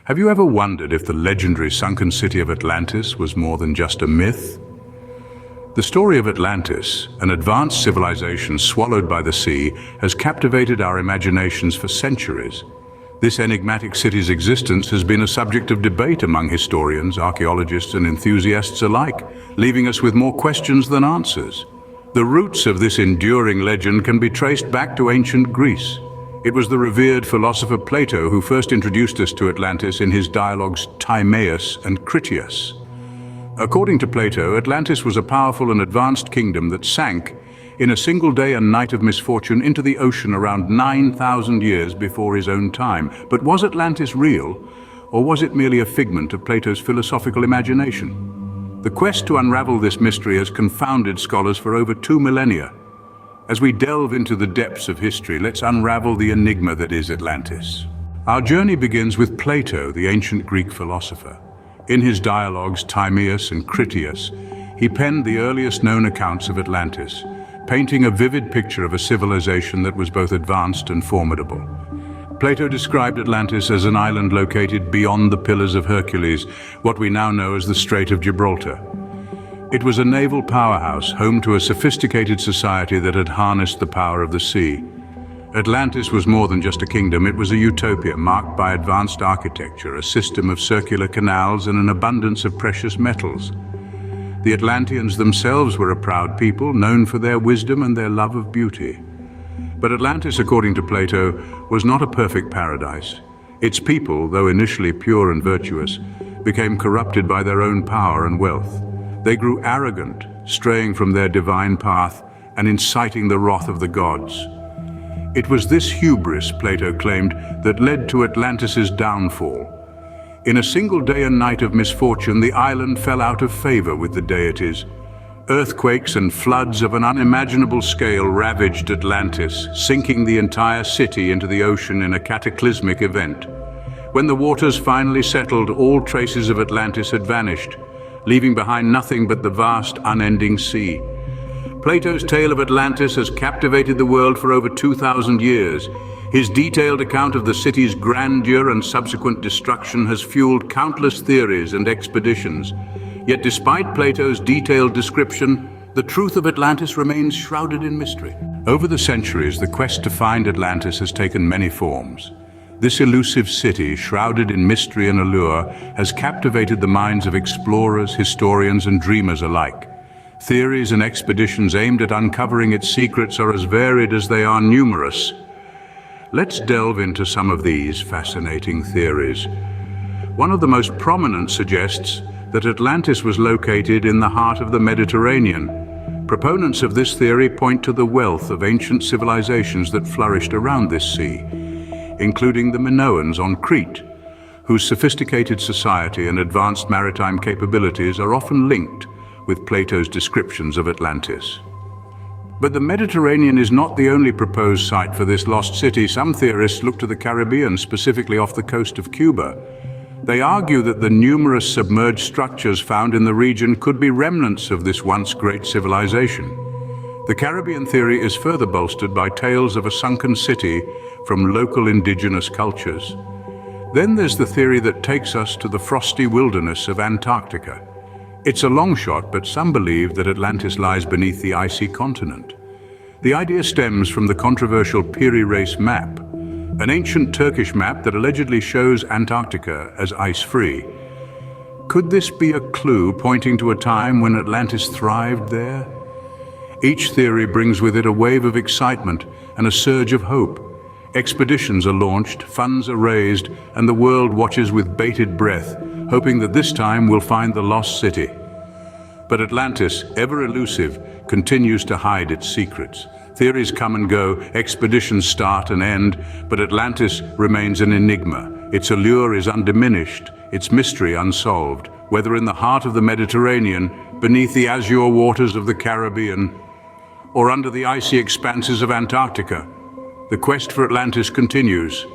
Have you ever wondered if the legendary sunken city of Atlantis was more than just a myth? The story of Atlantis, an advanced civilization swallowed by the sea, has captivated our imaginations for centuries. This enigmatic city's existence has been a subject of debate among historians, archaeologists, and enthusiasts alike, leaving us with more questions than answers. The roots of this enduring legend can be traced back to ancient Greece. It was the revered philosopher Plato who first introduced us to Atlantis in his dialogues Timaeus and Critias. According to Plato, Atlantis was a powerful and advanced kingdom that sank in a single day and night of misfortune into the ocean around 9,000 years before his own time. But was Atlantis real, or was it merely a figment of Plato's philosophical imagination? The quest to unravel this mystery has confounded scholars for over 2 millennia. As we delve into the depths of history, let's unravel the enigma that is Atlantis. Our journey begins with Plato, the ancient Greek philosopher. In his dialogues Timaeus and Critias, he penned the earliest known accounts of Atlantis, painting a vivid picture of a civilization that was both advanced and formidable. Plato described Atlantis as an island located beyond the Pillars of Hercules, what we now know as the Strait of Gibraltar. It was a naval powerhouse, home to a sophisticated society that had harnessed the power of the sea. Atlantis was more than just a kingdom, it was a utopia marked by advanced architecture, a system of circular canals, and an abundance of precious metals. The Atlanteans themselves were a proud people, known for their wisdom and their love of beauty. But Atlantis, according to Plato, was not a perfect paradise. Its people, though initially pure and virtuous, became corrupted by their own power and wealth. They grew arrogant, straying from their divine path and inciting the wrath of the gods. It was this hubris, Plato claimed, that led to Atlantis's downfall. In a single day and night of misfortune, the island fell out of favor with the deities. Earthquakes and floods of an unimaginable scale ravaged Atlantis, sinking the entire city into the ocean in a cataclysmic event. When the waters finally settled, all traces of Atlantis had vanished, leaving behind nothing but the vast, unending sea. Plato's tale of Atlantis has captivated the world for over 2,000 years. His detailed account of the city's grandeur and subsequent destruction has fueled countless theories and expeditions. Yet despite Plato's detailed description, the truth of Atlantis remains shrouded in mystery. Over the centuries, the quest to find Atlantis has taken many forms. This elusive city, shrouded in mystery and allure, has captivated the minds of explorers, historians, and dreamers alike. Theories and expeditions aimed at uncovering its secrets are as varied as they are numerous. Let's delve into some of these fascinating theories. One of the most prominent suggests that Atlantis was located in the heart of the Mediterranean. Proponents of this theory point to the wealth of ancient civilizations that flourished around this sea, including the Minoans on Crete, whose sophisticated society and advanced maritime capabilities are often linked with Plato's descriptions of Atlantis. But the Mediterranean is not the only proposed site for this lost city. Some theorists look to the Caribbean, specifically off the coast of Cuba. They argue that the numerous submerged structures found in the region could be remnants of this once great civilization. The Caribbean theory is further bolstered by tales of a sunken city from local indigenous cultures. Then there's the theory that takes us to the frosty wilderness of Antarctica. It's a long shot, but some believe that Atlantis lies beneath the icy continent. The idea stems from the controversial Piri Reis map, an ancient Turkish map that allegedly shows Antarctica as ice-free. Could this be a clue pointing to a time when Atlantis thrived there? Each theory brings with it a wave of excitement and a surge of hope. Expeditions are launched, funds are raised, and the world watches with bated breath, hoping that this time we'll find the lost city. But Atlantis, ever elusive, continues to hide its secrets. Theories come and go, expeditions start and end, but Atlantis remains an enigma. Its allure is undiminished, its mystery unsolved. Whether in the heart of the Mediterranean, beneath the azure waters of the Caribbean, or under the icy expanses of Antarctica, the quest for Atlantis continues.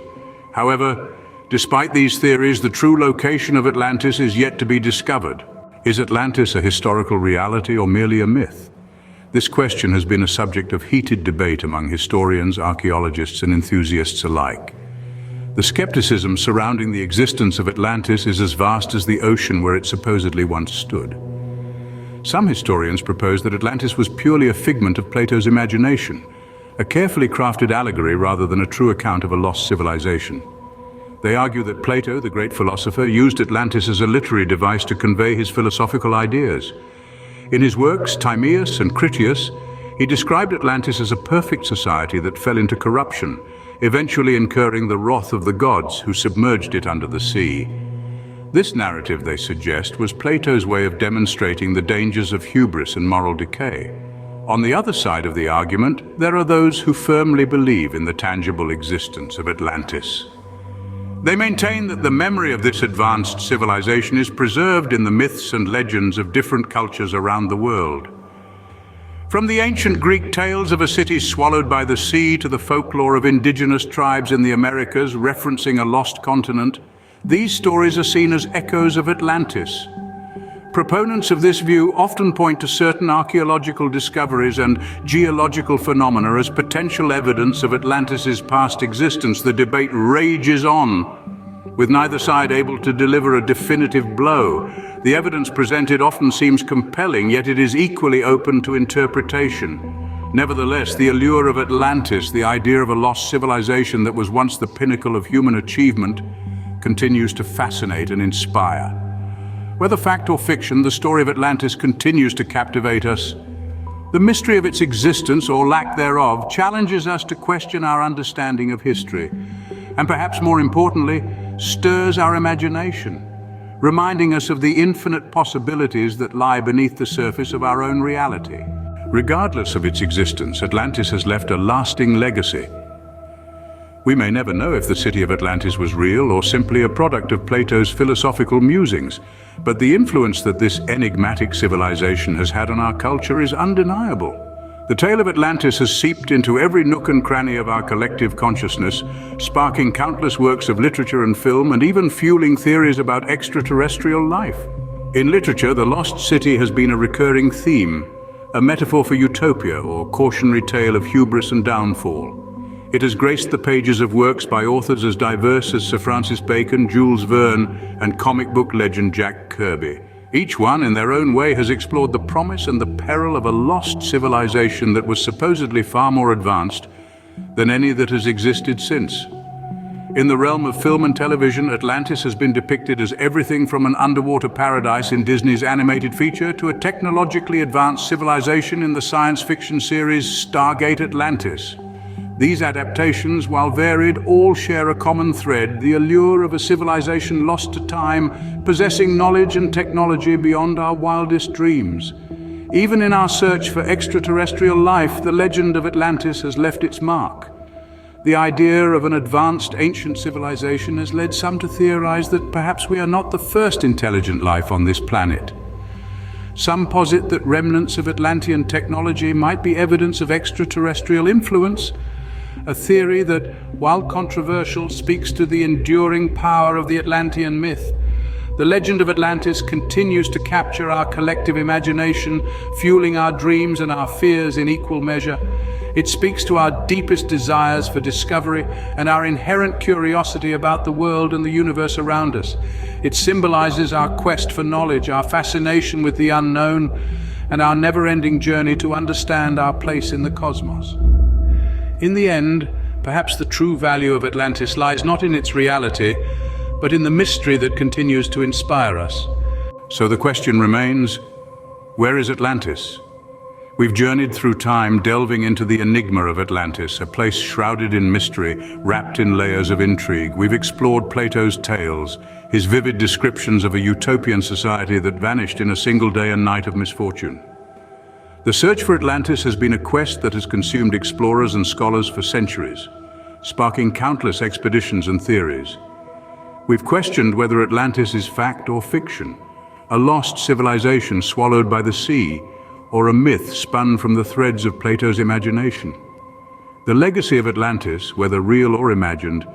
However, despite these theories, the true location of Atlantis is yet to be discovered. Is Atlantis a historical reality or merely a myth? This question has been a subject of heated debate among historians, archaeologists, and enthusiasts alike. The skepticism surrounding the existence of Atlantis is as vast as the ocean where it supposedly once stood. Some historians propose that Atlantis was purely a figment of Plato's imagination, a carefully crafted allegory rather than a true account of a lost civilization. They argue that Plato, the great philosopher, used Atlantis as a literary device to convey his philosophical ideas. In his works, Timaeus and Critias, he described Atlantis as a perfect society that fell into corruption, eventually incurring the wrath of the gods who submerged it under the sea. This narrative, they suggest, was Plato's way of demonstrating the dangers of hubris and moral decay. On the other side of the argument, there are those who firmly believe in the tangible existence of Atlantis. They maintain that the memory of this advanced civilization is preserved in the myths and legends of different cultures around the world. From the ancient Greek tales of a city swallowed by the sea to the folklore of indigenous tribes in the Americas referencing a lost continent, these stories are seen as echoes of Atlantis. Proponents of this view often point to certain archaeological discoveries and geological phenomena as potential evidence of Atlantis's past existence. The debate rages on, with neither side able to deliver a definitive blow. The evidence presented often seems compelling, yet it is equally open to interpretation. Nevertheless, the allure of Atlantis, the idea of a lost civilization that was once the pinnacle of human achievement, continues to fascinate and inspire. Whether fact or fiction, the story of Atlantis continues to captivate us. The mystery of its existence, or lack thereof, challenges us to question our understanding of history, and perhaps more importantly, stirs our imagination, reminding us of the infinite possibilities that lie beneath the surface of our own reality. Regardless of its existence, Atlantis has left a lasting legacy. We may never know if the city of Atlantis was real or simply a product of Plato's philosophical musings, but the influence that this enigmatic civilization has had on our culture is undeniable. The tale of Atlantis has seeped into every nook and cranny of our collective consciousness, sparking countless works of literature and film, and even fueling theories about extraterrestrial life. In literature, the lost city has been a recurring theme, a metaphor for utopia or cautionary tale of hubris and downfall. It has graced the pages of works by authors as diverse as Sir Francis Bacon, Jules Verne, and comic book legend Jack Kirby. Each one, in their own way, has explored the promise and the peril of a lost civilization that was supposedly far more advanced than any that has existed since. In the realm of film and television, Atlantis has been depicted as everything from an underwater paradise in Disney's animated feature to a technologically advanced civilization in the science fiction series Stargate Atlantis. These adaptations, while varied, all share a common thread: the allure of a civilization lost to time, possessing knowledge and technology beyond our wildest dreams. Even in our search for extraterrestrial life, the legend of Atlantis has left its mark. The idea of an advanced ancient civilization has led some to theorize that perhaps we are not the first intelligent life on this planet. Some posit that remnants of Atlantean technology might be evidence of extraterrestrial influence, a theory that, while controversial, speaks to the enduring power of the Atlantean myth. The legend of Atlantis continues to capture our collective imagination, fueling our dreams and our fears in equal measure. It speaks to our deepest desires for discovery and our inherent curiosity about the world and the universe around us. It symbolizes our quest for knowledge, our fascination with the unknown, and our never-ending journey to understand our place in the cosmos. In the end, perhaps the true value of Atlantis lies not in its reality, but in the mystery that continues to inspire us. So the question remains, where is Atlantis? We've journeyed through time, delving into the Enigma of Atlantis, a place shrouded in mystery, wrapped in layers of intrigue. We've explored Plato's tales, his vivid descriptions of a utopian society that vanished in a single day and night of misfortune. The search for Atlantis has been a quest that has consumed explorers and scholars for centuries, sparking countless expeditions and theories. We've questioned whether Atlantis is fact or fiction, a lost civilization swallowed by the sea, or a myth spun from the threads of Plato's imagination. The legacy of Atlantis, whether real or imagined,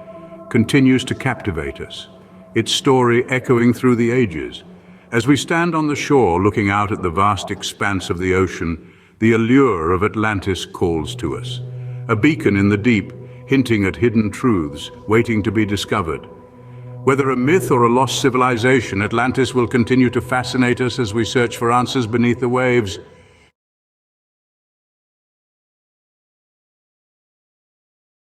continues to captivate us, its story echoing through the ages. As we stand on the shore looking out at the vast expanse of the ocean, the allure of Atlantis calls to us. A beacon in the deep, hinting at hidden truths waiting to be discovered. Whether a myth or a lost civilization, Atlantis will continue to fascinate us as we search for answers beneath the waves.